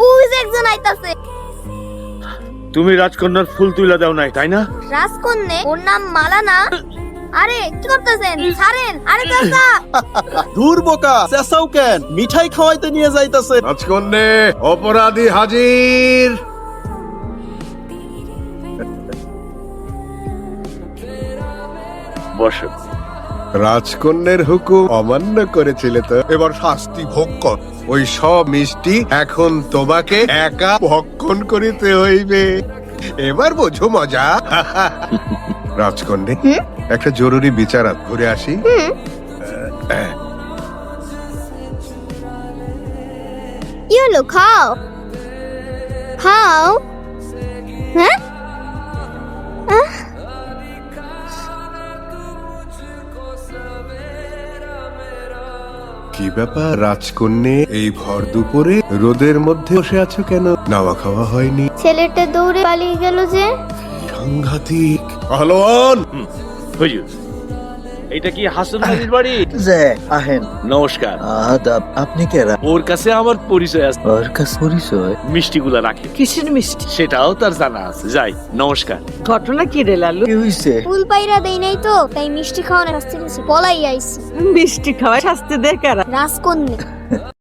ওই যে একজন আইতাছে। তুমি রাজকন্যার ফুল তুইলা দাও নাই তাই না? রাজকন্যা, ওর নাম মালা না? আরে কি করতেছেন? ছাড়েন। আরে চাচা, দূর বোকা, চেঁচাও কেন? মিঠাই খাওয়াইতে নিয়ে যাইতাছে। রাজকন্যে অপরাধী হাজির। বসো। রাজকন্যের হুকুম অমান্য করেছিলে তো, এবার শাস্তি ভোগ কর। ওই সব মিষ্টি এখন তোমাকে একা ভক্ষণ করিতে হইবে। এবার বোঝো মজা। রাজকন্যে, একটা জরুরি বিচারাত ঘুরে আসি। কি হলো? খাও খাও। হ্যাঁ, কি ব্যাপার রাজকন্যে, এই ভর দুপুরে রোদের মধ্যে বসে আছো কেন? নাওয়া খাওয়া হয়নি? ছেলেটা দৌড়ে পালিয়ে গেল যে। সাংঘাতিক। পাহলোয়ান, হুজুর, এটা কি হাসান আলীর বাড়ি? যে আহেন। নমস্কার। আদাব। আপনি কেরা? ওর কাছে আমার পরিচয় আছে, ওর কাছে পরিচয়? মিষ্টিগুলা রাখে। কিসের মিষ্টি? সেটাও তার জানা আছে। যাই, নমস্কার। ঘটনা কি রে লালু? কি হইছে? ফুল পাইরা দেই নাই তো, তাই মিষ্টি খাওয়ানোর শাস্তি নিছি। পলাই আইছি। মিষ্টি খাওয়ায় শাস্তি দেয় কারা? রাজকন্যা।